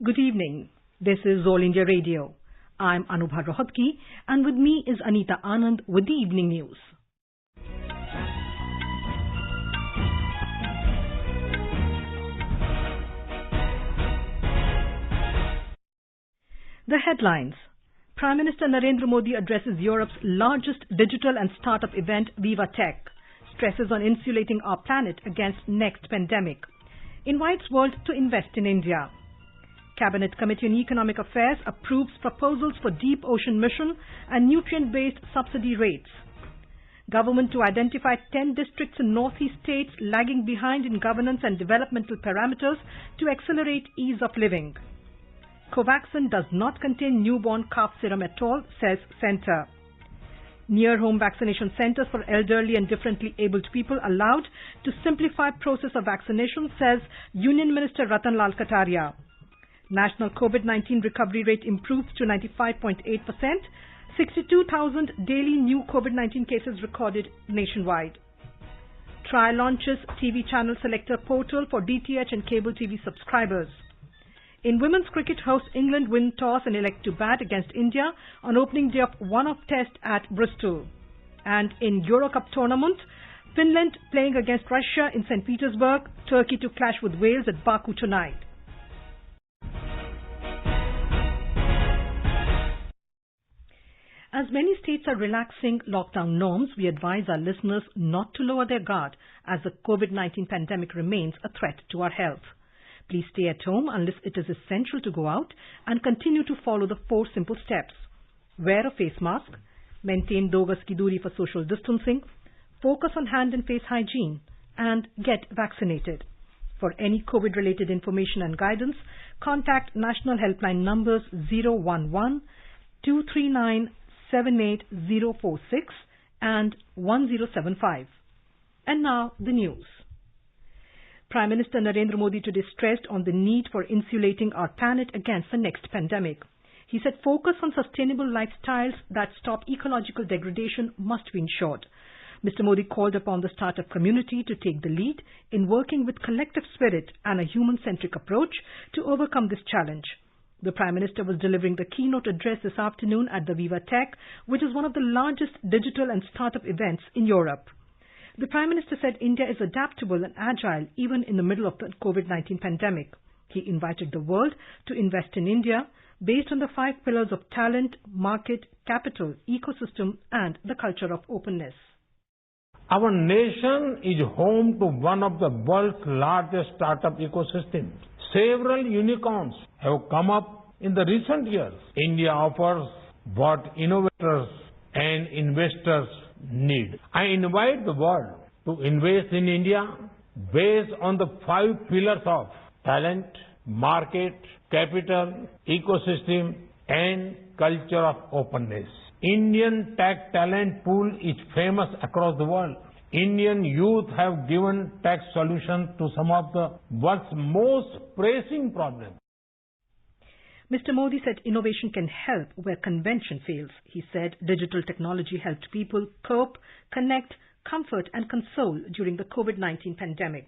Good evening. This is All India Radio. I'm Anubha Rohatgi, and with me is Anita Anand with the evening news. The headlines. Prime Minister Narendra Modi addresses Europe's largest digital and startup event, Viva Tech, stresses on insulating our planet against next pandemic, invites world to invest in India. Cabinet Committee on Economic Affairs approves proposals for deep ocean mission and nutrient-based subsidy rates. Government to identify 10 districts in northeast states lagging behind in governance and developmental parameters to accelerate ease of living. Covaxin does not contain newborn calf serum at all, says Centre. Near-home vaccination centres for elderly and differently abled people allowed to simplify process of vaccination, says Union Minister Ratan Lal Kataria. National COVID-19 recovery rate improves to 95.8%. 62,000 daily new COVID-19 cases recorded nationwide. TRAI launches TV channel selector portal for DTH and cable TV subscribers. In women's cricket, host England win toss and elect to bat against India on opening day of one-off test at Bristol. And in Euro Cup tournament, Finland playing against Russia in St. Petersburg, Turkey to clash with Wales at Baku tonight. As many states are relaxing lockdown norms, we advise our listeners not to lower their guard as the COVID-19 pandemic remains a threat to our health. Please stay at home unless it is essential to go out and continue to follow the 4 simple steps. Wear a face mask, maintain 2 gaz ki doori for social distancing, focus on hand and face hygiene, and get vaccinated. For any COVID-related information and guidance, contact national helpline numbers 011 239 78046 and 1075. And now the news. Prime Minister Narendra Modi today stressed on the need for insulating our planet against the next pandemic. He said focus on sustainable lifestyles that stop ecological degradation must be ensured. Mr. Modi called upon the startup community to take the lead in working with collective spirit and a human-centric approach to overcome this challenge. The Prime Minister was delivering the keynote address this afternoon at the Viva Tech, which is one of the largest digital and startup events in Europe. The Prime Minister said India is adaptable and agile even in the middle of the COVID-19 pandemic. He invited the world to invest in India based on the 5 pillars of talent, market, capital, ecosystem and the culture of openness. Our nation is home to one of the world's largest startup ecosystems. Several unicorns have come up in the recent years. India offers what innovators and investors need. I invite the world to invest in India based on the 5 pillars of talent, market, capital, ecosystem, and culture of openness. Indian tech talent pool is famous across the world. Indian youth have given tech solutions to some of the world's most pressing problems. Mr. Modi said innovation can help where convention fails. He said digital technology helped people cope, connect, comfort and console during the COVID-19 pandemic.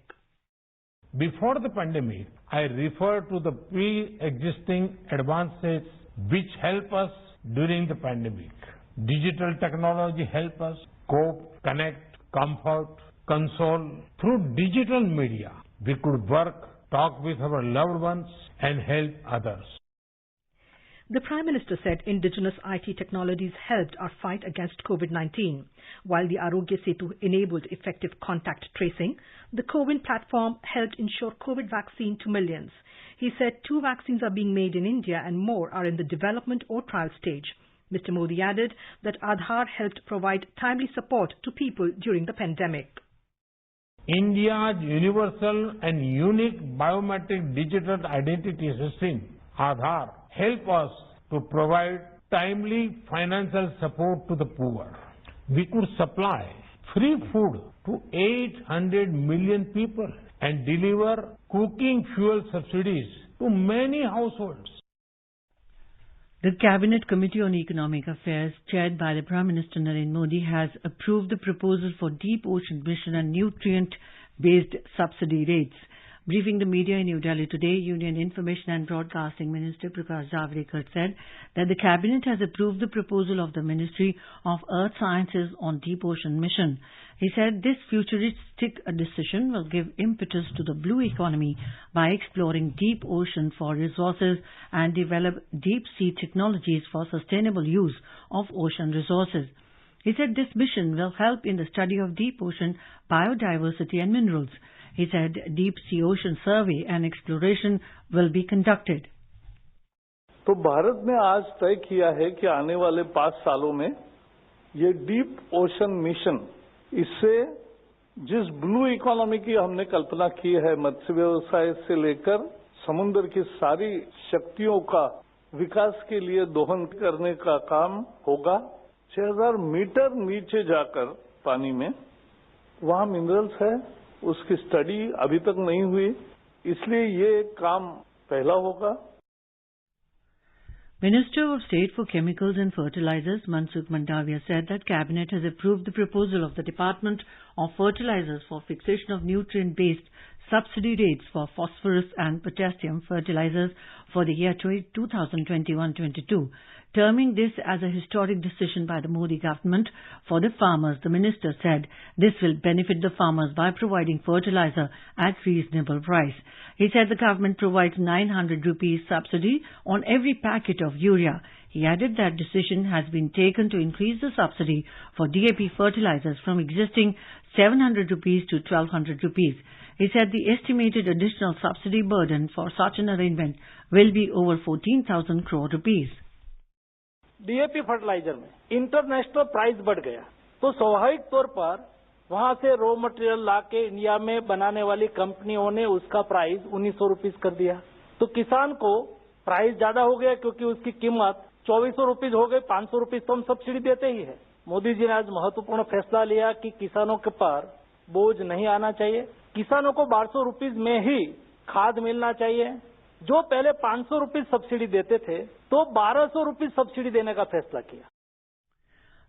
Before the pandemic, I refer to the pre-existing advances which help us during the pandemic. Digital technology help us cope, connect, comfort, console. Through digital media, we could work, talk with our loved ones and help others. The Prime Minister said indigenous IT technologies helped our fight against COVID-19. While the Arogya Setu enabled effective contact tracing, the CoWIN platform helped ensure COVID vaccine to millions. He said 2 vaccines are being made in India and more are in the development or trial stage. Mr. Modi added that Aadhaar helped provide timely support to people during the pandemic. India's universal and unique biometric digital identity system, Aadhaar, help us to provide timely financial support to the poor. We could supply free food to 800 million people and deliver cooking fuel subsidies to many households. The Cabinet Committee on Economic Affairs, chaired by the Prime Minister Narendra Modi, has approved the proposal for deep ocean mission and nutrient-based subsidy rates. Briefing the media in New Delhi today, Union Information and Broadcasting Minister Prakash Javadekar said that the Cabinet has approved the proposal of the Ministry of Earth Sciences on Deep Ocean Mission. He said this futuristic decision will give impetus to the blue economy by exploring deep ocean for resources and develop deep sea technologies for sustainable use of ocean resources. He said this mission will help in the study of deep ocean biodiversity and minerals. He said deep sea ocean survey and exploration will be conducted. तो भारत ने आज तय किया है कि आने वाले 5 सालों में ये डीप ओशन मिशन, इससे जिस ब्लू इकोनॉमी की हमने कल्पना की है, मत्स्य व्यवसाय से लेकर समुद्र की सारी शक्तियों का विकास के लिए दोहन करने का काम होगा। 6000 मीटर नीचे जाकर पानी में वहां मिनरल्स है, उसकी स्टडी अभी तक नहीं हुई, इसलिए ये काम पहला होगा। Minister of State for Chemicals and Fertilizers Mansukh Mandavia said that Cabinet has approved the proposal of the Department of Fertilizers for fixation of nutrient-based subsidy rates for phosphorus and potassium fertilizers for the year 2021-22. Terming this as a historic decision by the Modi government for the farmers, the minister said this will benefit the farmers by providing fertilizer at reasonable price. He said the government provides 900 rupees subsidy on every packet of urea. He added that decision has been taken to increase the subsidy for DAP fertilizers from existing 700 rupees to 1200 rupees. He said the estimated additional subsidy burden for such an arrangement will be over 14,000 crore rupees. DAP fertilizer में international price बढ़ गया तो स्वाभाविक तौर पर वहां से raw material लाके इंडिया में बनाने वाली कंपनियों ने उसका प्राइस 1900 रुपीज कर दिया। तो किसान को प्राइस ज्यादा हो गया क्योंकि उसकी कीमत 2400 रुपीज हो गई। 500 रुपीज तो हम सब्सिडी देते ही है। मोदी जी ने आज महत्वपूर्ण फैसला लिया कि किसानों के पर बोझ नहीं आना चाहिए। किसानों को 1200 रुपीज में ही खाद मिलना चाहिए। जो पहले 500 रुपीज सब्सिडी देते थे तो 1200 रुपीज सब्सिडी देने का फैसला किया।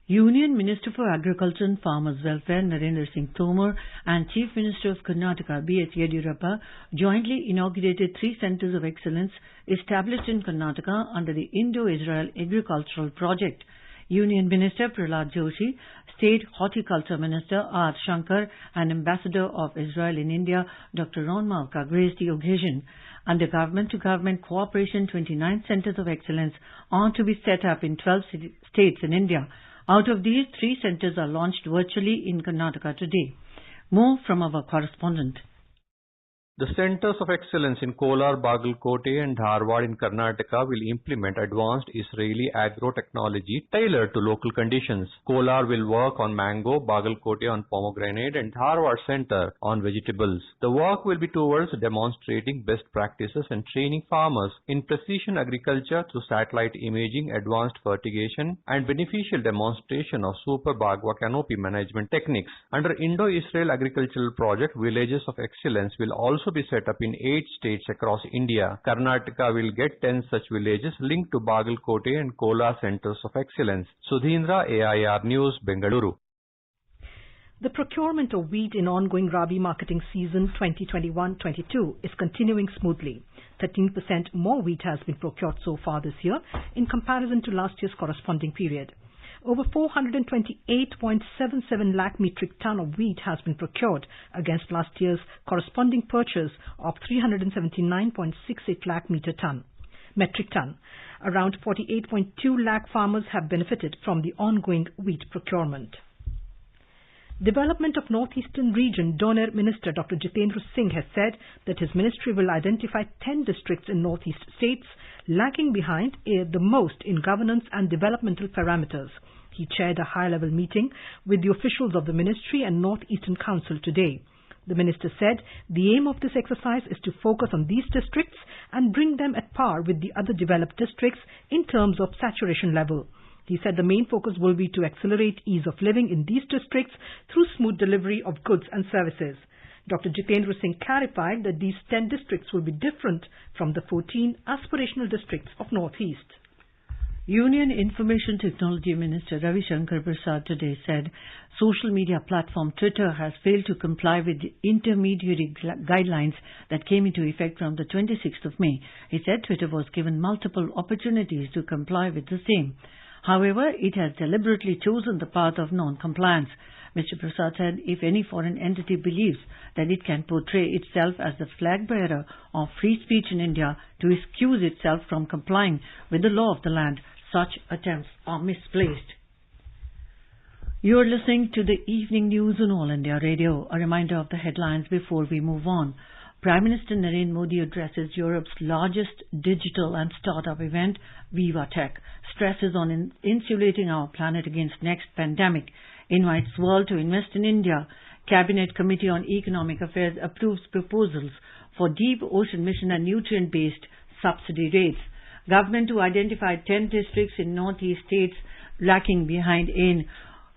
Union Minister for Agriculture and Farmers Welfare Narendra Singh Tomar and Chief Minister of Karnataka B.S. Yediyurappa jointly inaugurated 3 centers of excellence established in Karnataka under the Indo-Israel Agricultural Project. Union Minister Prahlad Joshi, State Horticulture Minister R. Shankar and Ambassador of Israel in India Dr. Ron Malka graced the occasion. Under government-to-government cooperation, 29 centers of excellence are to be set up in 12 states in India. Out of these, 3 centers are launched virtually in Karnataka today. More from our correspondent. The Centers of Excellence in Kolar, Bagalkote and Dharwad in Karnataka will implement advanced Israeli agro-technology tailored to local conditions. Kolar will work on mango, Bagalkote on pomegranate and Dharwad Center on vegetables. The work will be towards demonstrating best practices and training farmers in precision agriculture through satellite imaging, advanced fertigation and beneficial demonstration of super Bagua canopy management techniques. Under Indo-Israel Agricultural Project, Villages of Excellence will also be set up in 8 states across India. Karnataka will get 10 such villages linked to Bagalkote and Kolar Centers of Excellence. Sudhindra, AIR News, Bengaluru. The procurement of wheat in ongoing Rabi marketing season 2021-22 is continuing smoothly. 13% more wheat has been procured so far this year in comparison to last year's corresponding period. Over 428.77 lakh metric ton of wheat has been procured against last year's corresponding purchase of 379.68 lakh metric ton. Around 48.2 lakh farmers have benefited from the ongoing wheat procurement. Development of Northeastern Region Donor Minister Dr. Jitendra Singh has said that his ministry will identify 10 districts in Northeast states lagging behind the most in governance and developmental parameters. He chaired a high-level meeting with the officials of the ministry and Northeastern Council today. The minister said the aim of this exercise is to focus on these districts and bring them at par with the other developed districts in terms of saturation level. He said the main focus will be to accelerate ease of living in these districts through smooth delivery of goods and services. Dr. Jitendra Singh clarified that these 10 districts will be different from the 14 aspirational districts of Northeast. Union Information Technology Minister Ravi Shankar Prasad today said social media platform Twitter has failed to comply with the intermediary guidelines that came into effect from the 26th of May. He said Twitter was given multiple opportunities to comply with the same. However, it has deliberately chosen the path of non-compliance. Mr. Prasad said if any foreign entity believes that it can portray itself as the flag bearer of free speech in India to excuse itself from complying with the law of the land, such attempts are misplaced. You are listening to the evening news on All India Radio. A reminder of the headlines before we move on. Prime Minister Narendra Modi addresses Europe's largest digital and startup event, Viva Tech, stresses on insulating our planet against next pandemic, invites world to invest in India. Cabinet Committee on Economic Affairs approves proposals for deep ocean mission and nutrient-based subsidy rates. Government to identify 10 districts in northeast states lacking behind in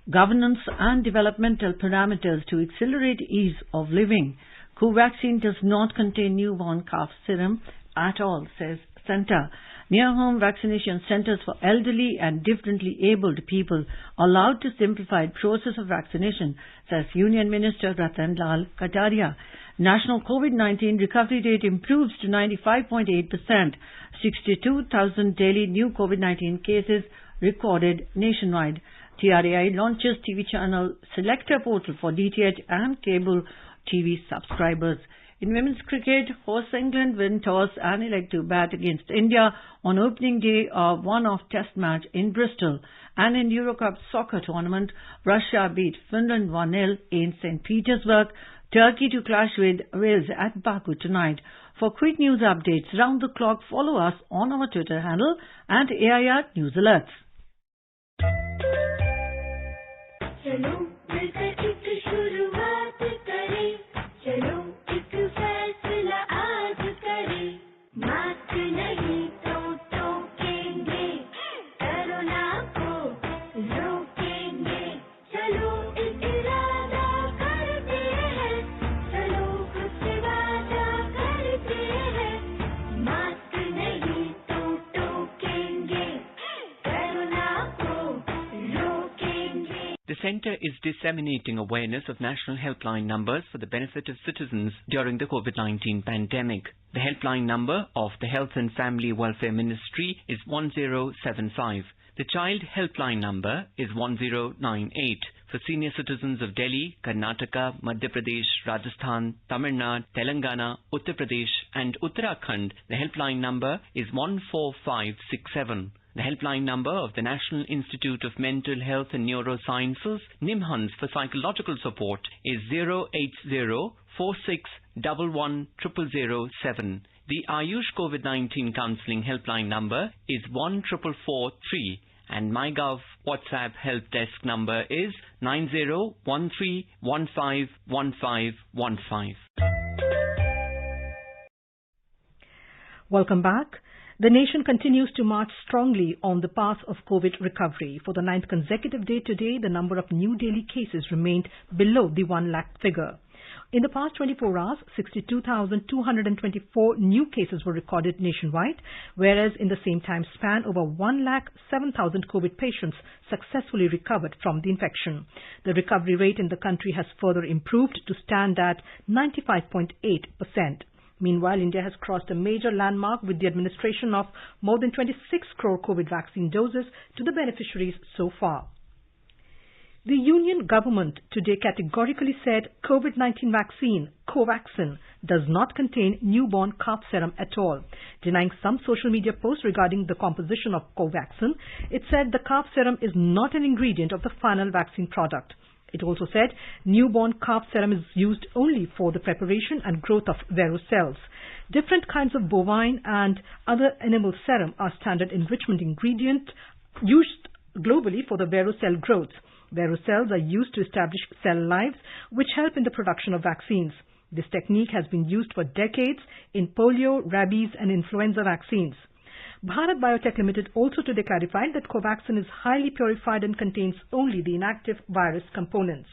governance and developmental parameters to accelerate ease of living. Covaxin does not contain newborn cough serum at all, says Centre. Near-home vaccination centres for elderly and differently abled people allowed to simplify process of vaccination, says Union Minister Ratan Lal Kataria. National COVID-19 recovery rate improves to 95.8%. 62,000 daily new COVID-19 cases recorded nationwide. TRAI launches TV channel selector portal for DTH and cable TV subscribers. In women's cricket, hosts England win toss and elect to bat against India on opening day of one-off test match in Bristol. And in Eurocup soccer tournament, Russia beat Finland 1-0 in St. Petersburg. Turkey to clash with Wales at Baku tonight. For quick news updates round the clock, follow us on our Twitter handle and AIR News Alerts. The Centre is disseminating awareness of national helpline numbers for the benefit of citizens during the COVID-19 pandemic. The helpline number of the Health and Family Welfare Ministry is 1075. The Child Helpline number is 1098. For senior citizens of Delhi, Karnataka, Madhya Pradesh, Rajasthan, Tamil Nadu, Telangana, Uttar Pradesh and Uttarakhand, the helpline number is 14567. The helpline number of the National Institute of Mental Health and Neurosciences, NIMHANS, for psychological support is 08046110007. The Ayush COVID-19 Counselling helpline number is 14443. And MyGov WhatsApp help desk number is 9013151515. Welcome back. The nation continues to march strongly on the path of COVID recovery. For the 9th consecutive day today, the number of new daily cases remained below the 1 lakh figure. In the past 24 hours, 62,224 new cases were recorded nationwide, whereas in the same time span, over 1,07,000 COVID patients successfully recovered from the infection. The recovery rate in the country has further improved to stand at 95.8%. Meanwhile, India has crossed a major landmark with the administration of more than 26 crore COVID vaccine doses to the beneficiaries so far. The Union government today categorically said COVID-19 vaccine, Covaxin, does not contain newborn calf serum at all. Denying some social media posts regarding the composition of Covaxin, it said the calf serum is not an ingredient of the final vaccine product. It also said newborn calf serum is used only for the preparation and growth of Vero cells. Different kinds of bovine and other animal serum are standard enrichment ingredient used globally for the Vero cell growth. Vero cells are used to establish cell lives which help in the production of vaccines. This technique has been used for decades in polio, rabies and influenza vaccines. Bharat Biotech Limited also today clarified that Covaxin is highly purified and contains only the inactive virus components.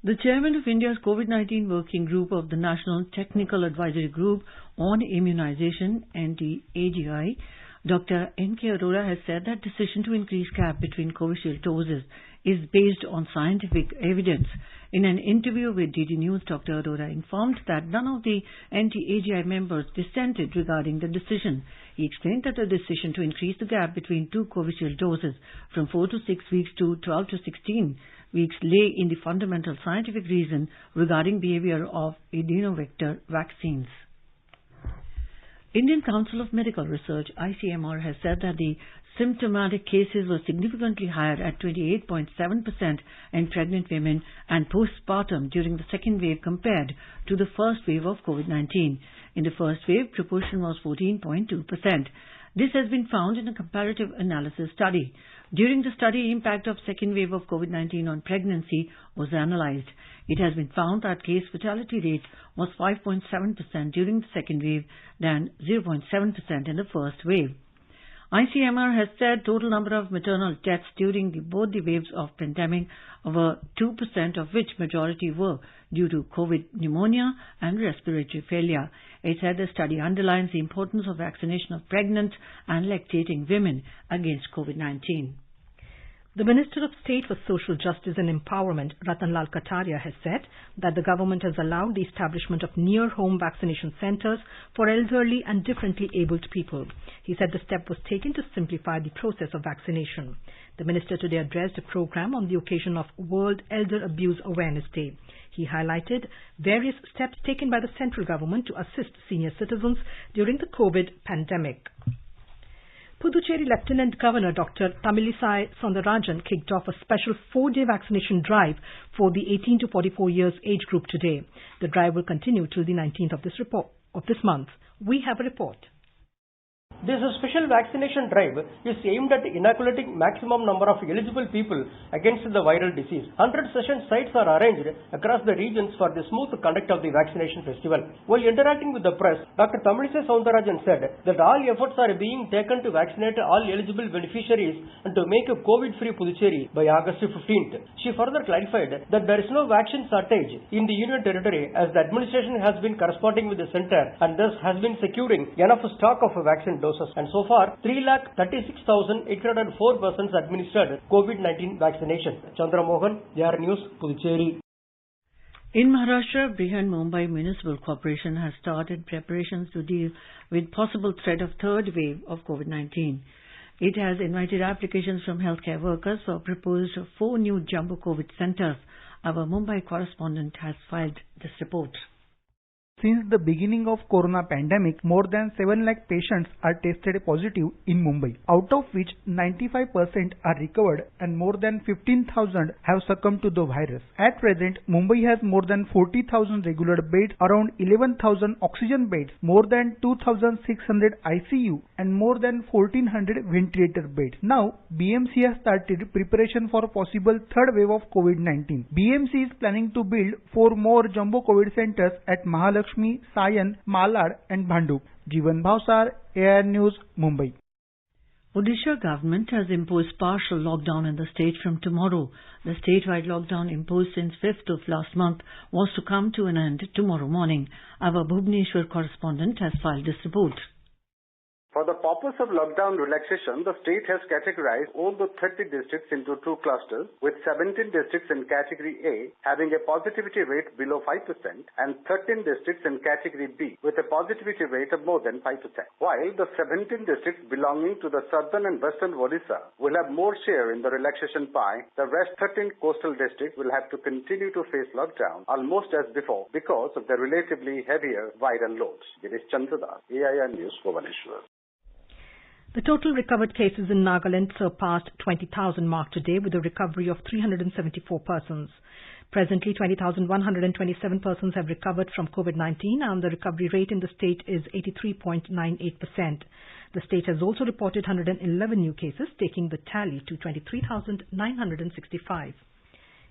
The chairman of India's COVID-19 working group of the National Technical Advisory Group on Immunization, NTAGI, Dr. N.K. Arora has said that decision to increase gap between Covishield doses is based on scientific evidence. In an interview with DD News, Dr. Arora informed that none of the NT-AGI members dissented regarding the decision. He explained that the decision to increase the gap between two Covishield doses from 4 to 6 weeks to 12 to 16 weeks lay in the fundamental scientific reason regarding behavior of adenovector vaccines. Indian Council of Medical Research, ICMR, has said that the symptomatic cases were significantly higher at 28.7% in pregnant women and postpartum during the second wave compared to the first wave of COVID-19. In the first wave, proportion was 14.2%. This has been found in a comparative analysis study. During the study, impact of second wave of COVID-19 on pregnancy was analyzed. It has been found that case fatality rate was 5.7% during the second wave than 0.7% in the first wave. ICMR has said total number of maternal deaths during both the waves of pandemic were 2%, of which majority were due to COVID pneumonia and respiratory failure. It said the study underlines the importance of vaccination of pregnant and lactating women against COVID-19. The Minister of State for Social Justice and Empowerment, Ratan Lal Kataria, has said that the government has allowed the establishment of near-home vaccination centres for elderly and differently abled people. He said the step was taken to simplify the process of vaccination. The Minister today addressed a program on the occasion of World Elder Abuse Awareness Day. He highlighted various steps taken by the central government to assist senior citizens during the COVID pandemic. Puducherry Lieutenant Governor Dr. Tamilisai Soundarajan kicked off a special 4-day vaccination drive for the 18 to 44 years age group today. The drive will continue till the 19th of this month. We have a report. This special vaccination drive is aimed at inoculating maximum number of eligible people against the viral disease. 100 session sites are arranged across the regions for the smooth conduct of the vaccination festival. While interacting with the press, Dr. Tamilisai Soundarajan said that all efforts are being taken to vaccinate all eligible beneficiaries and to make a COVID-free Puducherry by August 15th. She further clarified that there is no vaccine shortage in the Union Territory as the administration has been corresponding with the centre and thus has been securing enough stock of vaccine doses. And so far, 336,804 persons administered COVID-19 vaccination. Chandra Mohan, JR News, Puducherry. In Maharashtra, Brihan Mumbai Municipal Corporation has started preparations to deal with possible threat of third wave of COVID-19. It has invited applications from healthcare workers for proposed 4 new jumbo COVID centers. Our Mumbai correspondent has filed this report. Since the beginning of corona pandemic, more than 7 lakh patients are tested positive in Mumbai, out of which 95% are recovered and more than 15,000 have succumbed to the virus. At present, Mumbai has more than 40,000 regular beds, around 11,000 oxygen beds, more than 2,600 ICU and more than 1,400 ventilator beds. Now, BMC has started preparation for possible third wave of COVID-19. BMC is planning to build 4 more jumbo COVID centers at Mahalakshmi, Sayan, Malad and Bhandup. Jeevan Bhavsar, AIR News, Mumbai. Odisha government has imposed partial lockdown in the state from tomorrow. The statewide lockdown imposed since 5th of last month was to come to an end tomorrow morning. Our Bhubaneswar correspondent has filed this report. For the purpose of lockdown relaxation, the state has categorized all the 30 districts into 2 clusters, with 17 districts in category A having a positivity rate below 5% and 13 districts in category B with a positivity rate of more than 5%. While the 17 districts belonging to the southern and western Odisha will have more share in the relaxation pie, the rest 13 coastal districts will have to continue to face lockdown almost as before because of the relatively heavier viral loads. Girish Chandradas, AIR News, Bhubaneswar. The total recovered cases in Nagaland surpassed 20,000 mark today with a recovery of 374 persons. Presently, 20,127 persons have recovered from COVID-19 and the recovery rate in the state is 83.98%. The state has also reported 111 new cases, taking the tally to 23,965.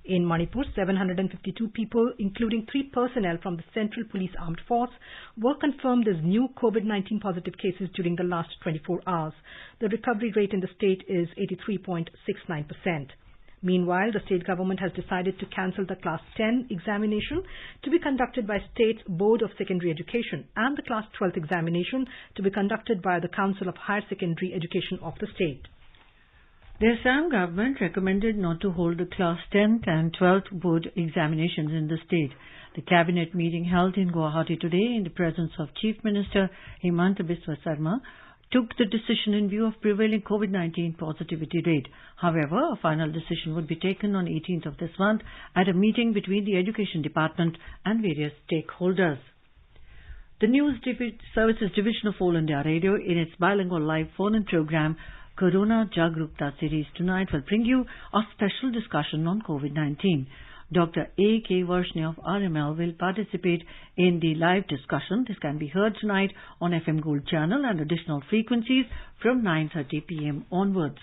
In Manipur, 752 people, including 3 personnel from the Central Police Armed Force, were confirmed as new COVID-19 positive cases during the last 24 hours. The recovery rate in the state is 83.69%. Meanwhile, the state government has decided to cancel the Class 10 examination to be conducted by State's Board of Secondary Education and the Class 12 examination to be conducted by the Council of Higher Secondary Education of the state. The Assam government recommended not to hold the Class 10th and 12th board examinations in the state. The cabinet meeting held in Guwahati today in the presence of Chief Minister Himanta Biswa Sarma took the decision in view of prevailing COVID-19 positivity rate. However, a final decision would be taken on 18th of this month at a meeting between the Education Department and various stakeholders. The News Services Division of All India Radio, in its bilingual live phone-in program Corona Jagrukta series tonight, will bring you a special discussion on COVID-19. Dr. A.K. Varshne of RML will participate in the live discussion. This can be heard tonight on FM Gold channel and additional frequencies from 9:30 p.m. onwards.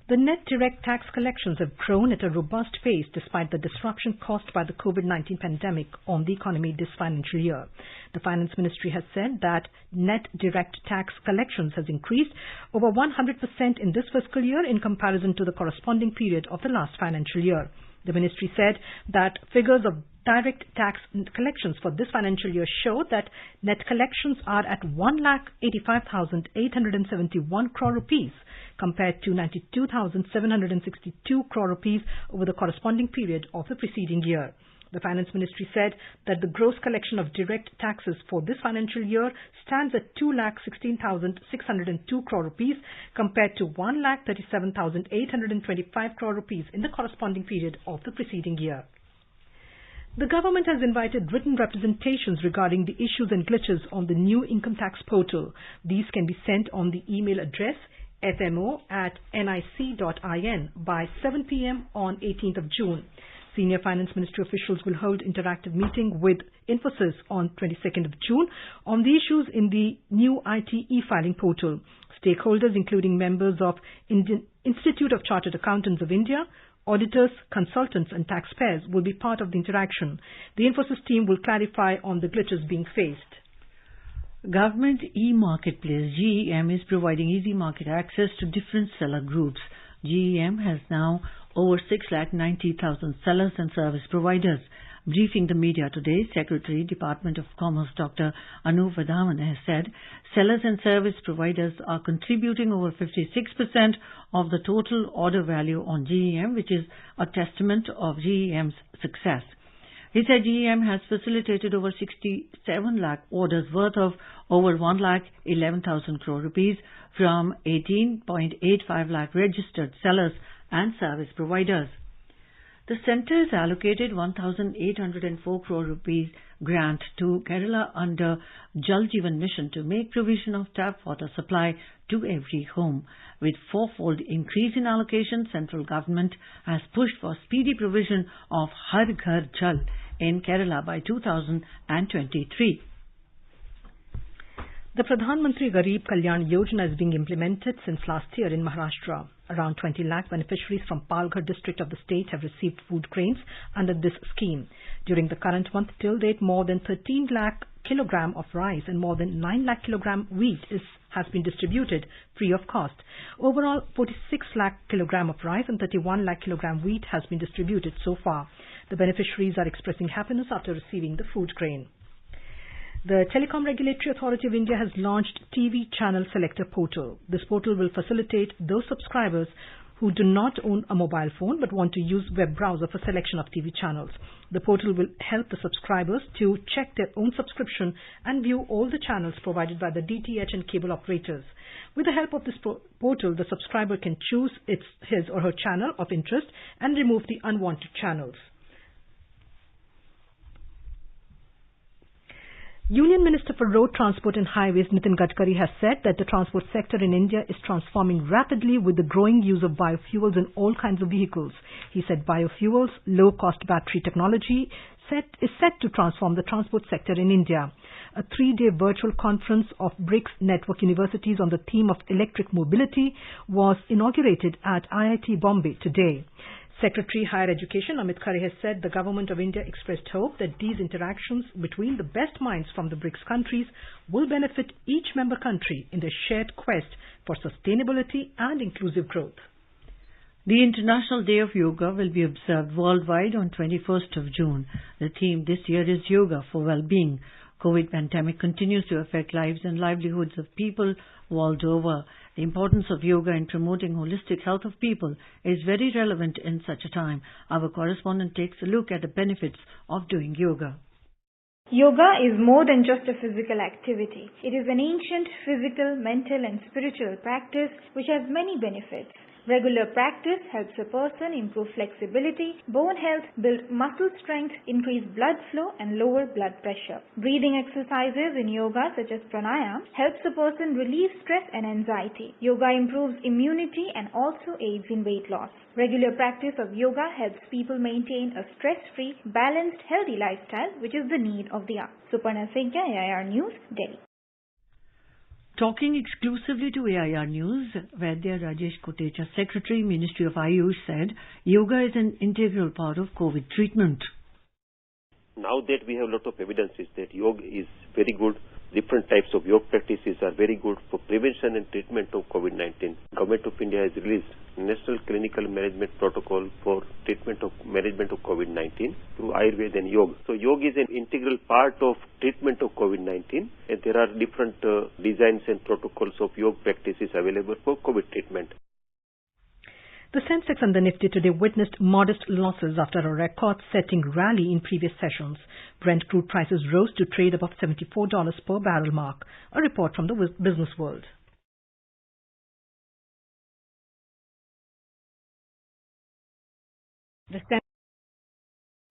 The net direct tax collections have grown at a robust pace despite the disruption caused by the COVID-19 pandemic on the economy this financial year. The Finance Ministry has said that net direct tax collections has increased over 100% in this fiscal year in comparison to the corresponding period of the last financial year. The ministry said that figures of direct tax collections for this financial year show that net collections are at 1,85,871 crore rupees compared to 92,762 crore rupees over the corresponding period of the preceding year. The Finance Ministry said that the gross collection of direct taxes for this financial year stands at 2,16,602 crore rupees compared to 1,37,825 crore rupees in the corresponding period of the preceding year. The government has invited written representations regarding the issues and glitches on the new income tax portal. These can be sent on the email address fmo@nic.in by 7 p.m. on 18th of June. Senior Finance Ministry officials will hold interactive meeting with Infosys on 22nd of June on the issues in the new IT e-filing portal. Stakeholders, including members of Indian Institute of Chartered Accountants of India, auditors, consultants and taxpayers will be part of the interaction. The Infosys team will clarify on the glitches being faced. Government e-marketplace GEM is providing easy market access to different seller groups. GEM has now over 690,000 sellers and service providers. Briefing the media today, Secretary, Department of Commerce Dr. Anup Vadhavan has said sellers and service providers are contributing over 56% of the total order value on GEM, which is a testament of GEM's success. He said GEM has facilitated over 67 lakh orders worth of over 1,11,000 crore rupees from 18.85 lakh registered sellers and service providers. The centre has allocated 1,804 crore rupees grant to Kerala under Jal Jeevan Mission to make provision of tap water supply to every home. With fourfold increase in allocation, central government has pushed for speedy provision of Har Ghar Jal in Kerala by 2023. The Pradhan Mantri Garib Kalyan Yojana is being implemented since last year in Maharashtra. Around 20 lakh beneficiaries from Palghar district of the state have received food grains under this scheme. During the current month till date, more than 13 lakh kilogram of rice and more than 9 lakh kilogram wheat has been distributed free of cost. Overall, 46 lakh kilogram of rice and 31 lakh kilogram wheat has been distributed so far. The beneficiaries are expressing happiness after receiving the food grain. The Telecom Regulatory Authority of India has launched TV Channel Selector Portal. This portal will facilitate those subscribers who do not own a mobile phone but want to use web browser for selection of TV channels. The portal will help the subscribers to check their own subscription and view all the channels provided by the DTH and cable operators. With the help of this portal, the subscriber can choose his or her channel of interest and remove the unwanted channels. Union Minister for Road Transport and Highways Nitin Gadkari has said that the transport sector in India is transforming rapidly with the growing use of biofuels in all kinds of vehicles. He said biofuels, low-cost battery technology is set to transform the transport sector in India. A 3-day virtual conference of BRICS network universities on the theme of electric mobility was inaugurated at IIT Bombay today. Secretary Higher Education Amit Khare has said the Government of India expressed hope that these interactions between the best minds from the BRICS countries will benefit each member country in their shared quest for sustainability and inclusive growth. The International Day of Yoga will be observed worldwide on 21st of June. The theme this year is Yoga for Well-being. COVID pandemic continues to affect lives and livelihoods of people world over. The importance of yoga in promoting holistic health of people is very relevant in such a time. Our correspondent takes a look at the benefits of doing yoga. Yoga is more than just a physical activity. It is an ancient physical, mental and spiritual practice which has many benefits. Regular practice helps a person improve flexibility, bone health, build muscle strength, increase blood flow and lower blood pressure. Breathing exercises in yoga such as pranayama helps a person relieve stress and anxiety. Yoga improves immunity and also aids in weight loss. Regular practice of yoga helps people maintain a stress-free, balanced, healthy lifestyle, which is the need of the hour. Suparna Singha, AIR News, Delhi. Talking exclusively to AIR News, Vaidya Rajesh Kotecha, Secretary, Ministry of Ayush, said yoga is an integral part of COVID treatment. Now that we have a lot of evidences that yoga is very good, different types of yoga practices are very good for prevention and treatment of COVID-19. Government of India has released National Clinical Management Protocol for treatment of management of COVID-19 through Ayurveda and yoga. So yoga is an integral part of treatment of COVID-19 and there are different designs and protocols of yoga practices available for COVID treatment. The Sensex and the Nifty today witnessed modest losses after a record-setting rally in previous sessions. Brent crude prices rose to trade above $74 per barrel mark. A report from the Business World. The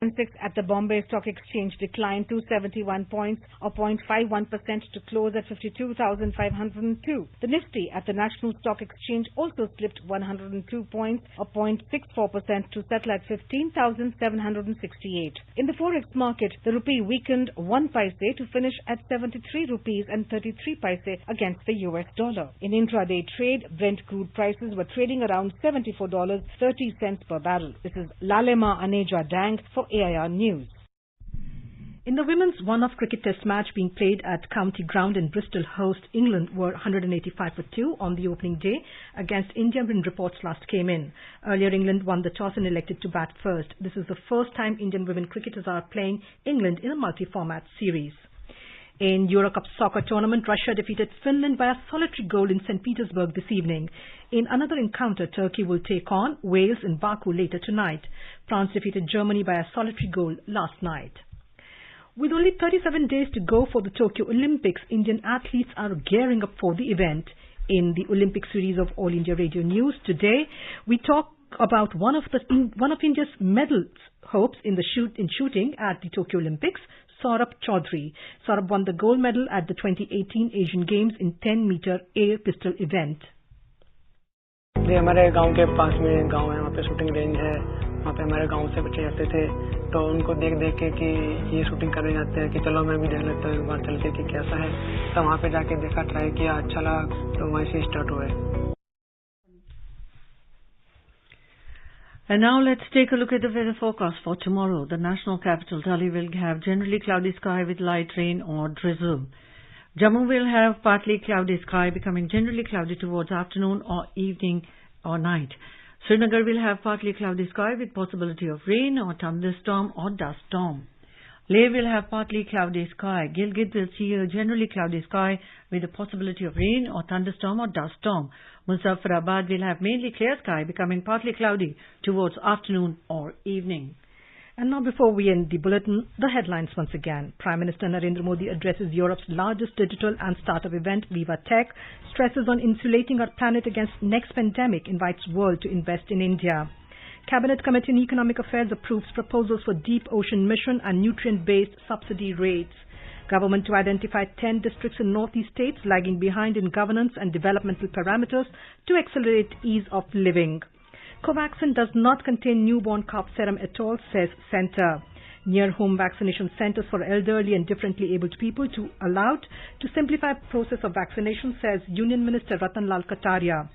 Sensex at the Bombay Stock Exchange declined 271 points or 0.51% to close at 52,502. The Nifty at the National Stock Exchange also slipped 102 points or 0.64% to settle at 15,768. In the Forex market, the rupee weakened 1 paise to finish at 73 rupees and 33 paise against the US dollar. In intraday trade, Brent crude prices were trading around $74.30 per barrel. This is Lalema Aneja Dang for AIR News. In the women's one-off cricket test match being played at County Ground in Bristol, host England were 185 for 2 on the opening day against India when reports last came in. Earlier, England won the toss and elected to bat first. This is the first time Indian women cricketers are playing England in a multi-format series. In Eurocup soccer tournament, Russia defeated Finland by a solitary goal in St. Petersburg this evening. In another encounter, Turkey will take on Wales in Baku later tonight. France defeated Germany by a solitary goal last night. With only 37 days to go for the Tokyo Olympics, Indian athletes are gearing up for the event. In the Olympic series of All India Radio News today, we talk about one of India's medal hopes in shooting at the Tokyo Olympics, Saurabh Chaudhary. Saurabh won the gold medal at the 2018 Asian Games in 10-meter air pistol event. ये हमारे गांव के पास में गांव है, वहाँ पे shooting range है, वहाँ पे हमारे गांव से बच्चे जाते थे, तो उनको देख के कि ये शूटिंग करने जाते हैं कि चलो मैं भी देख लेता हूँ एक बार चल के कि कैसा है, तो वहाँ पे जाके देखा, ट्राई किया, अच्छा लगा, तो वहीं से स्टार्ट हुए. And now let's take a look at the weather forecast for tomorrow. The national capital, Delhi, will have generally cloudy sky with light rain or drizzle. Jammu will have partly cloudy sky becoming generally cloudy towards afternoon or evening or night. Srinagar will have partly cloudy sky with possibility of rain or thunderstorm or dust storm. Leh will have partly cloudy sky. Gilgit will see a generally cloudy sky with a possibility of rain or thunderstorm or dust storm. Muzaffarabad will have mainly clear sky becoming partly cloudy towards afternoon or evening. And now before we end the bulletin, the headlines once again. Prime Minister Narendra Modi addresses Europe's largest digital and startup event, Viva Tech, stresses on insulating our planet against next pandemic, invites world to invest in India. Cabinet Committee on Economic Affairs approves proposals for Deep Ocean Mission and nutrient-based subsidy rates. Government to identify 10 districts in northeast states lagging behind in governance and developmental parameters to accelerate ease of living. Covaxin does not contain newborn cough serum at all, says Centre. Near-home vaccination centers for elderly and differently abled people to allowed to simplify process of vaccination, says Union Minister Ratan Lal Kataria.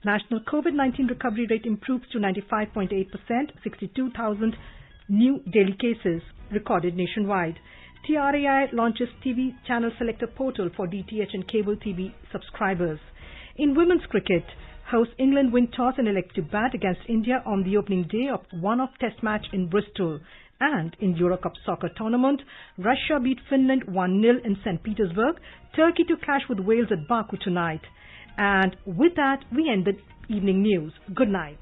National COVID-19 recovery rate improves to 95.8%, 62,000 new daily cases recorded nationwide. TRAI launches TV channel selector portal for DTH and cable TV subscribers. In women's cricket, Host England win toss and elect to bat against India on the opening day of one-off test match in Bristol. And in Euro Cup soccer tournament, Russia beat Finland 1-0 in St. Petersburg. Turkey to clash with Wales at Baku tonight. And with that, we end the evening news. Good night.